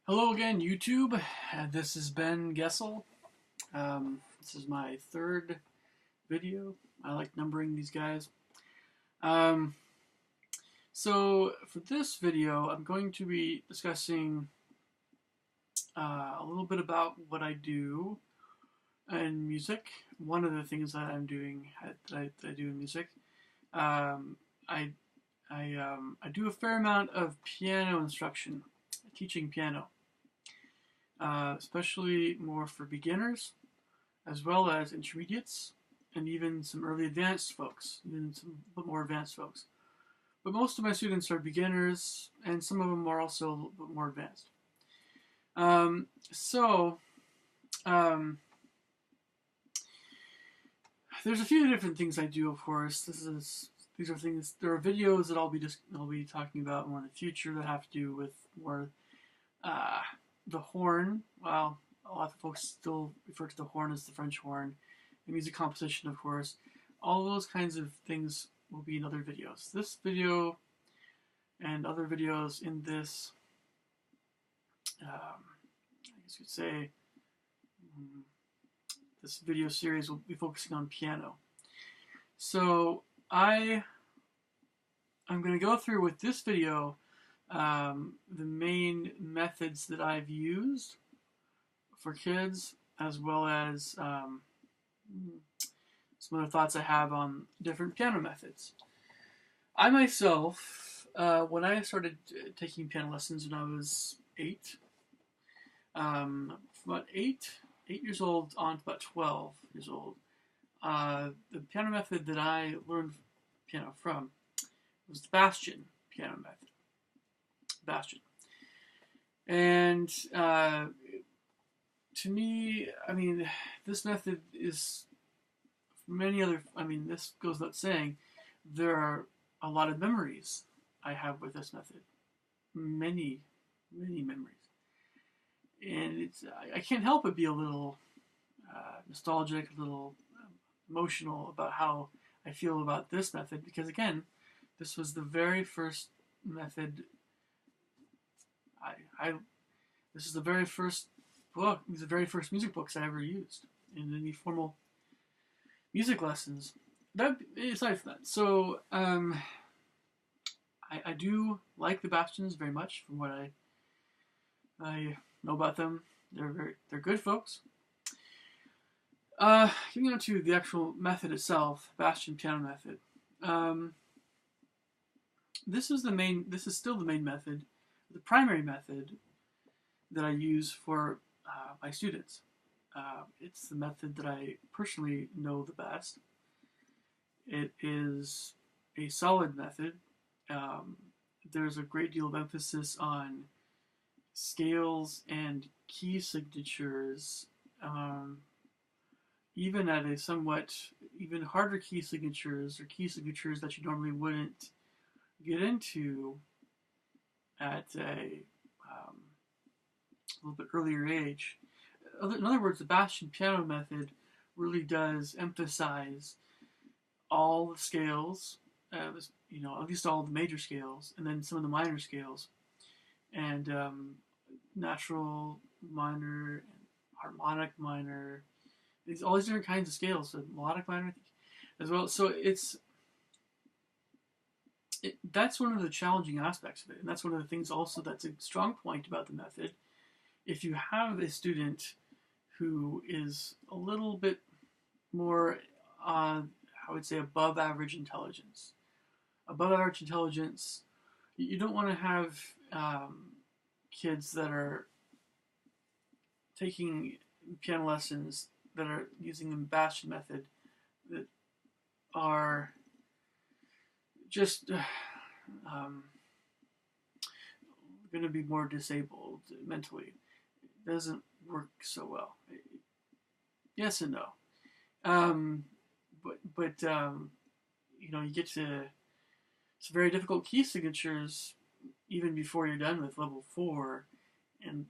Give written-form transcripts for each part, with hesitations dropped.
Hello again, YouTube. This is Ben Gessel. This is my third video. I like numbering these guys. Um, so for this video, I'm going to be discussing a little bit about what I do in music. One of the things that I'm doing that I do in music, um, I I do a fair amount of piano instruction, teaching piano. Especially more for beginners, as well as intermediates, and even some early advanced folks, even some bit more advanced folks. But most of my students are beginners, and some of them are also a little bit more advanced. Um, so, um, there's a few different things I do, of course. These are things. There are videos that I'll be talking about more in the future that have to do with more uh, the horn. Well, a lot of folks still refer to the horn as the French horn. The music composition, of course. All those kinds of things will be in other videos. This video and other videos in this, I guess you'd say, this video series will be focusing on piano. So I'm going to go through with this video the main methods that I've used for kids, as well as some other thoughts I have on different piano methods. I myself, when I started taking piano lessons when I was 8, from about 8 years old on to about 12 years old, the piano method that I learned piano from was the Bastian piano method. Bastian. And to me, I mean, this method is many other. I mean, this goes without saying. There are a lot of memories I have with this method. Many, many memories, and I can't help but be a little nostalgic, a little emotional about how I feel about this method because again, this was the very first method. I This is the very first book. These are the very first music books I ever used in any formal music lessons. That aside from that, so I do like the Bastions very much. From what I know about them, they're good folks. Getting on to the actual method itself, Bastion piano method. This is still the main method, the primary method that I use for my students. It's the method that I personally know the best. It is a solid method. There's a great deal of emphasis on scales and key signatures, even at a somewhat even harder key signatures or key signatures that you normally wouldn't get into at a little bit earlier age. In other words, the Bastian piano method really does emphasize all the scales, at least all the major scales, and then some of the minor scales, and natural minor, and harmonic minor, all these different kinds of scales, so melodic minor as well. So that's one of the challenging aspects of it, and that's one of the things also that's a strong point about the method. If you have a student who is a little bit more, I would say, above average intelligence. Above average intelligence, you don't want to have kids that are taking piano lessons that are using the Bastian method that are just going to be more disabled mentally. It doesn't work so well. Yes and no. But you get to some very difficult key signatures even before you're done with level 4, and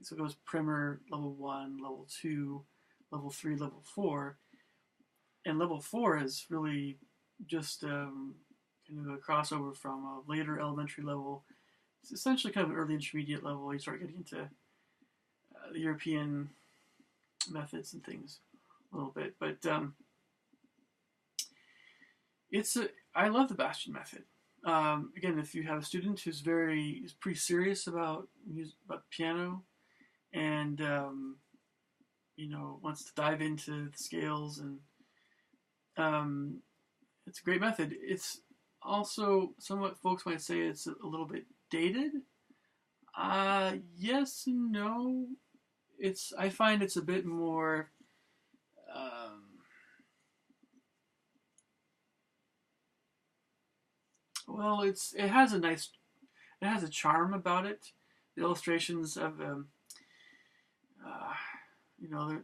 so it goes primer, level 1, level 2, level 3, level 4, and level 4 is really just kind of a crossover from a later elementary level it's essentially kind of an early intermediate level. You start getting into the European methods and things a little bit, but I love the Bastian method. Again, if you have a student who's pretty serious about piano, and wants to dive into the scales, and it's a great method. It's also somewhat, folks might say, it's a little bit dated. Yes and no. I find it's a bit more. Well, it has a charm about it. The illustrations of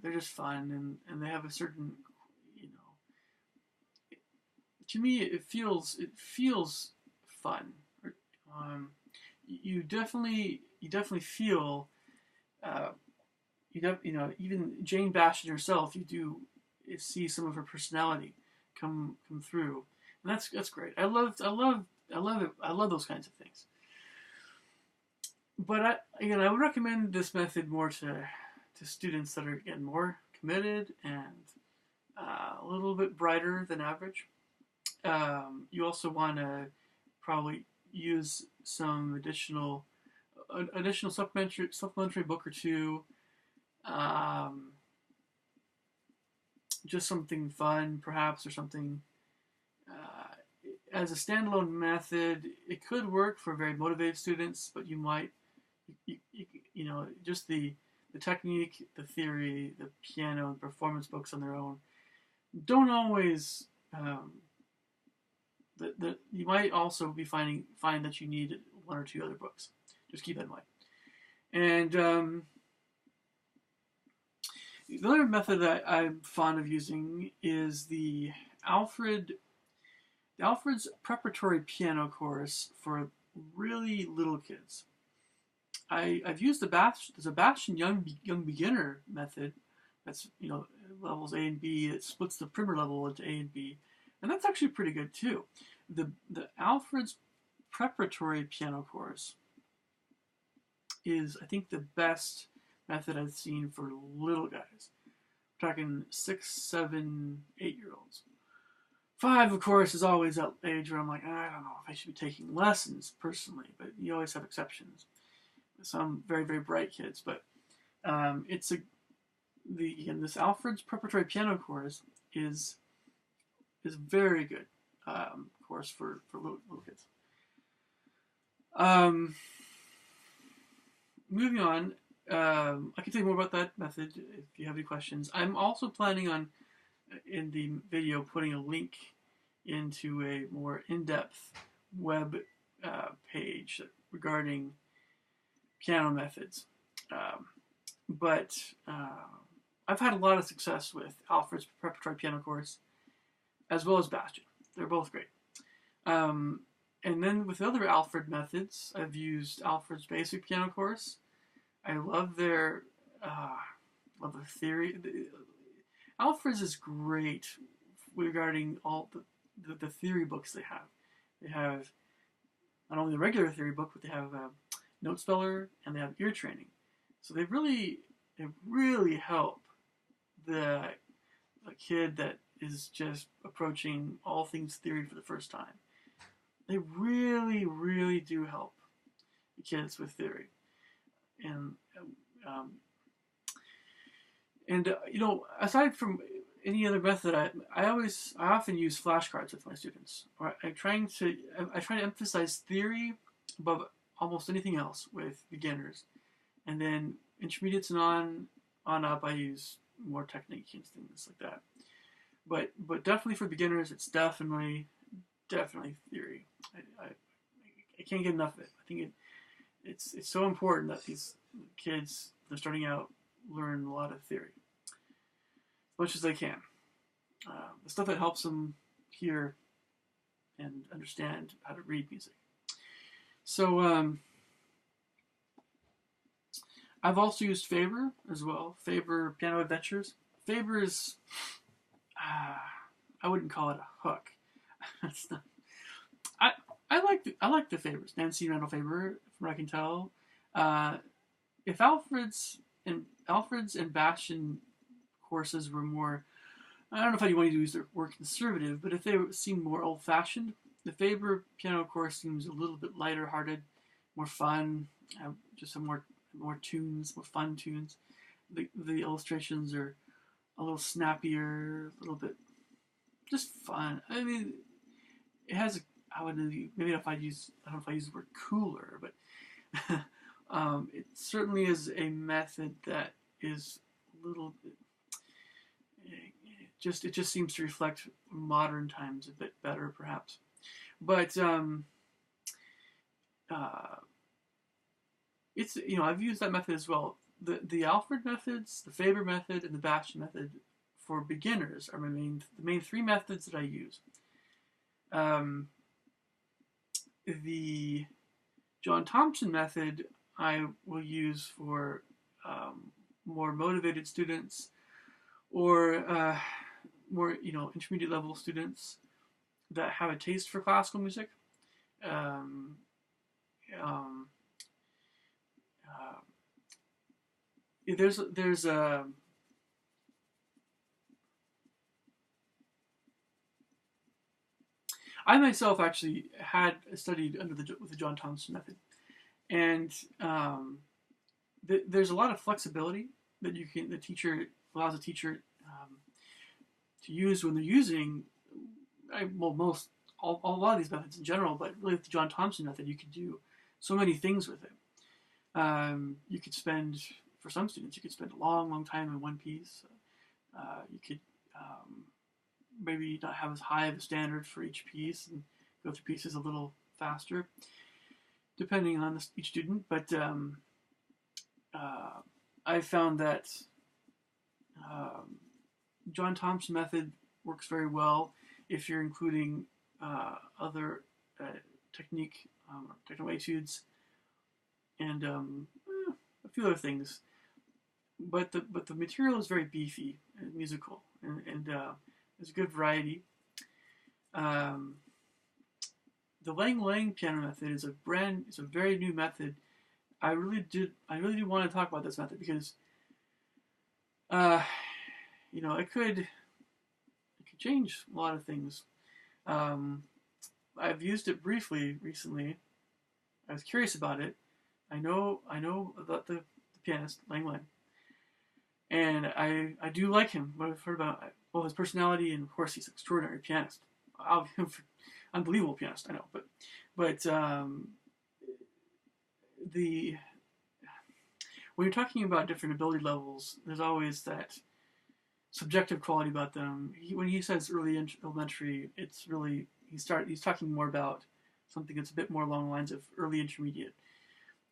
they're just fun, and they have a certain, to me it feels fun. You definitely feel even Jane Bastian herself, you do see some of her personality come through, and that's great. I love it. I love those kinds of things. But I would recommend this method more to students that are, again, more committed and a little bit brighter than average. You also want to probably use some additional supplementary book or two. Just something fun, perhaps, or something. As a standalone method, it could work for very motivated students, but you might, just the technique, the theory, the piano, and performance books on their own don't always. You might also be find that you need one or two other books. Just keep that in mind. And the other method that I'm fond of using is the Alfred's preparatory piano course for really little kids. I've used there's a Bastian young beginner method. That's levels A and B. It splits the primer level into A and B, and that's actually pretty good too. The Alfred's preparatory piano course is, I think, the best method I've seen for little guys. We're talking 6, 7, 8-year-olds. 5, of course, is always that age where I'm like, I don't know if I should be taking lessons personally, but you always have exceptions. Some very, very bright kids, but this Alfred's preparatory piano course is very good course for little kids. Moving on, I can tell you more about that method if you have any questions. I'm also planning on, in the video, putting a link into a more in-depth web page regarding piano methods. But I've had a lot of success with Alfred's preparatory piano course, as well as Bastian. They're both great. And then with other Alfred methods, I've used Alfred's basic piano course. I love their theory. Alfred's is great regarding all the theory books they have. They have not only the regular theory book, but they have Note Speller, and they have ear training. So they really help the kid that is just approaching all things theory for the first time. They really, really do help the kids with theory. And aside from any other method, I often use flashcards with my students. I try to emphasize theory above almost anything else with beginners, and then intermediates and on up, I use more technique and things like that. But definitely for beginners, it's definitely theory. I can't get enough of it. I think it's so important that these kids, they're starting out, learn a lot of theory as much as they can. The stuff that helps them hear and understand how to read music. So I've also used Faber as well. Faber Piano Adventures. Faber is, I wouldn't call it a hook. It's not. I like the Fabers. Nancy Randall Faber what I can tell. If Alfred's and Bastian courses were more, I don't know if I want to use the word conservative, but if they seemed more old-fashioned, the Faber piano course seems a little bit lighter-hearted, more fun, just some more tunes, more fun tunes. The illustrations are a little snappier, a little bit just fun. I mean, it has maybe if I don't know if I use the word cooler, but it certainly is a method that is a little bit, it just seems to reflect modern times a bit better, perhaps. But it's, I've used that method as well. The Alfred methods, the Faber method, and the Bastian method for beginners are the main three methods that I use. The John Thompson method I will use for more motivated students, or more intermediate level students that have a taste for classical music. There's a I myself actually had studied with the John Thompson method, and there's a lot of flexibility that the teacher allows a teacher to use when they're using a lot of these methods in general, but really with the John Thompson method, you could do so many things with it. You could spend, for some students, a long time in one piece. You could maybe not have as high of a standard for each piece and go through pieces a little faster, depending on each student. But I found that John Thompson method works very well if you're including other technical etudes, and a few other things. But the material is very beefy and musical, and there's a good variety. The Lang Lang piano method is a very new method. I really do want to talk about this method because it could change a lot of things. I've used it briefly recently. I was curious about it. I know about the pianist Lang Lang, and I do like him. What I've heard about both his personality, and of course he's an extraordinary pianist, unbelievable pianist. I know, but when you're talking about different ability levels, there's always that subjective quality about them. When he says early elementary, it's really he's talking more about something that's a bit more along the lines of early intermediate.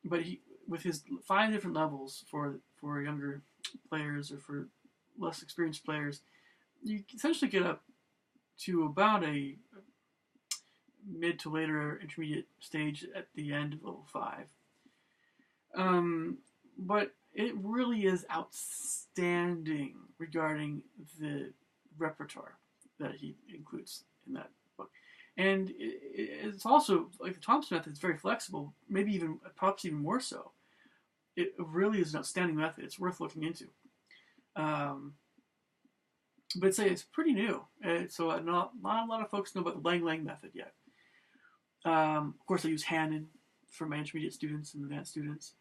But with his 5 different levels for younger players or for less experienced players, you essentially get up to about a mid to later intermediate stage at the end of level 5. But it really is outstanding regarding the repertoire that he includes in that book. And it's also, like the Thompson method, it's very flexible, perhaps even more so. It really is an outstanding method. It's worth looking into. But it's pretty new. So not a lot of folks know about the Lang Lang method yet. Of course, I use Hanon for my intermediate students and advanced students.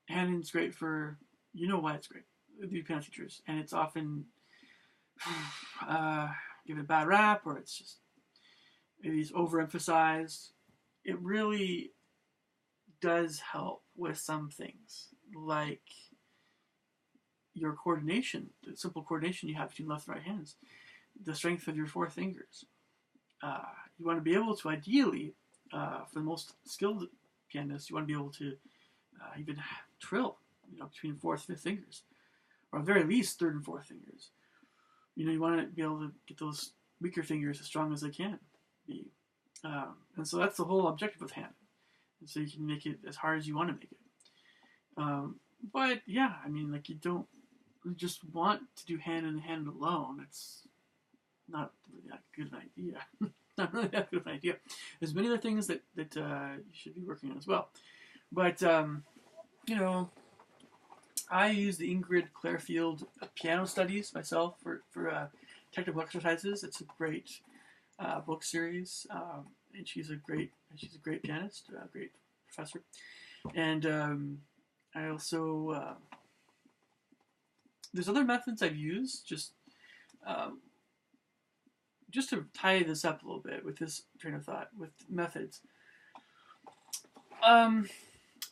Hanon's great for, why it's great, the piano teachers. And it's often given a bad rap, or it's just maybe it's overemphasized. It really does help with some things, like your coordination, the simple coordination you have between left and right hands, the strength of your 4 fingers. You want to be able to, ideally, for the most skilled pianists, you want to be able to even trill, between 4th and 5th fingers, or at the very least 3rd and 4th fingers. You want to be able to get those weaker fingers as strong as they can be. And so that's the whole objective with Hanon. And so you can make it as hard as you want to make it. But yeah, you don't just want to do Hanon alone. It's not really that good an idea. Not really that good of an idea. There's many other things that you should be working on as well. But you know, I use the Ingrid Clarefield Piano Studies myself for technical exercises. It's a great book series, and she's a great pianist, a great professor. And I also there's other methods I've used um, just to tie this up a little bit with this train of thought with methods.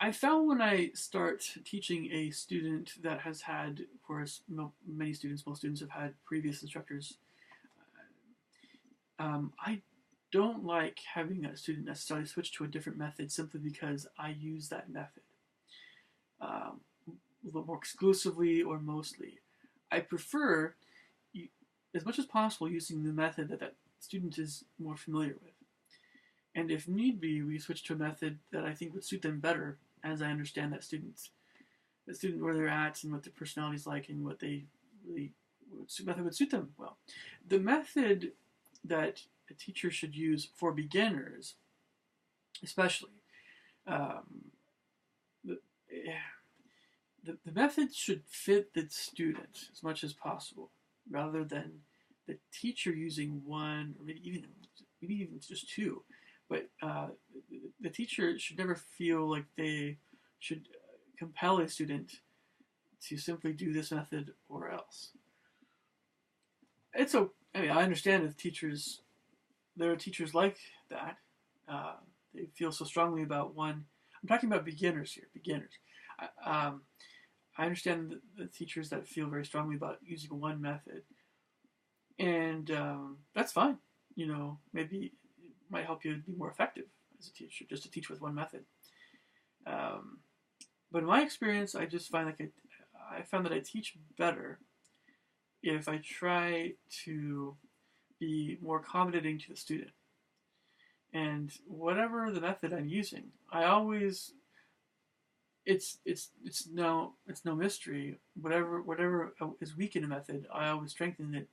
I found when I start teaching a student that has had, of course, many students, most students have had previous instructors. I don't like having a student necessarily switch to a different method simply because I use that method um, a little more exclusively or mostly. I prefer, as much as possible, using the method that that student is more familiar with. And if need be, we switch to a method that I think would suit them better as I understand that student where they're at and what their personality is like and what they really method would suit them well. The method that a teacher should use for beginners, especially, um, the, the method should fit the student as much as possible, rather than the teacher using one or maybe even just two. But the teacher should never feel like they should compel a student to simply do this method or else. I mean, I understand that there are teachers like that. Uh, they feel so strongly about one. I'm talking about beginners here. Beginners. I understand the teachers that feel very strongly about using one method, and that's fine. You know, maybe it might help you be more effective as a teacher just to teach with one method. Um, but in my experience, I just find like I found that I teach better if I try to be more accommodating to the student. And whatever the method I'm using, I always it's no mystery. Whatever is weak in a method, I always strengthen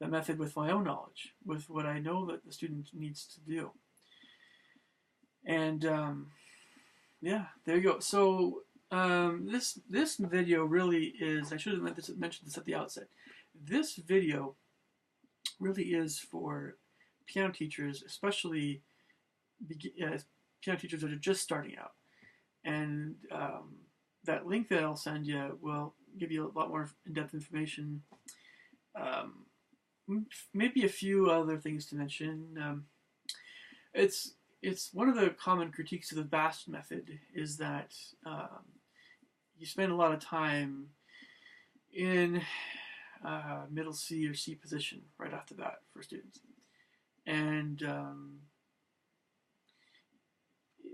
that method with my own knowledge, with what I know that the student needs to do. And yeah, there you go. So this video really is. I should have mentioned this at the outset. This video really is for piano teachers, especially piano teachers that are just starting out. And that link that I'll send you will give you a lot more in-depth information. Um, Maybe a few other things to mention. It's one of the common critiques of the Bast method is that you spend a lot of time in middle C or C position right off the bat for students, and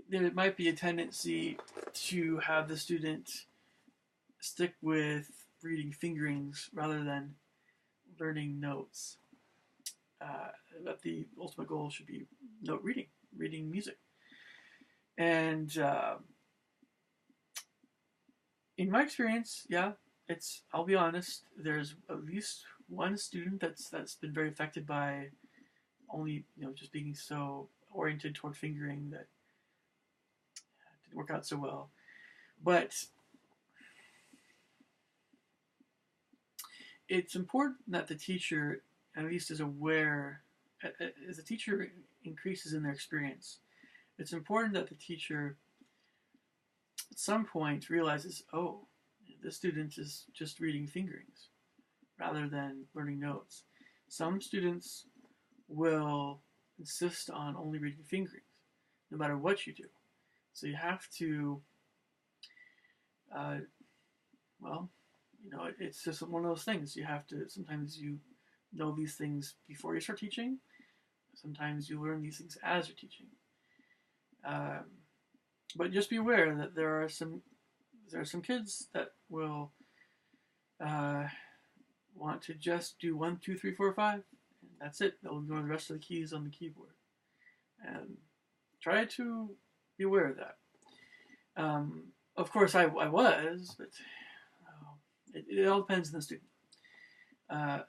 there might be a tendency to have the student stick with reading fingerings rather than learning notes. That the ultimate goal should be note reading music. And in my experience, yeah, I'll be honest, there's at least one student that's been very affected by only just being so oriented toward fingering that didn't work out so well. But it's important that the teacher at least is aware, as the teacher increases in their experience, it's important that the teacher at some point realizes, oh, this student is just reading fingerings rather than learning notes. Some students will insist on only reading fingerings, no matter what you do. So you have to, well, it's just one of those things. You have to, sometimes you know these things before you start teaching. Sometimes you learn these things as you're teaching. But just be aware that there are some kids that will want to just do 1, 2, 3, 4, 5, and that's it. They'll ignore the rest of the keys on the keyboard. And try to be aware of that. Of course, I was, but it all depends on the student.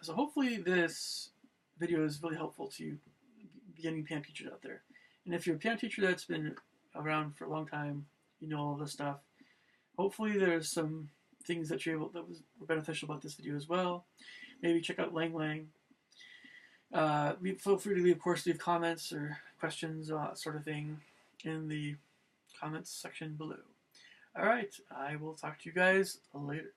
So hopefully this video is really helpful to you beginning piano teachers out there. And if you're a piano teacher that's been around for a long time, you know all this stuff. Hopefully there's some things that were beneficial about this video as well. Maybe check out Lang Lang. Feel free to leave, of course, leave comments or questions, sort of thing, in the comments section below. Alright, I will talk to you guys later.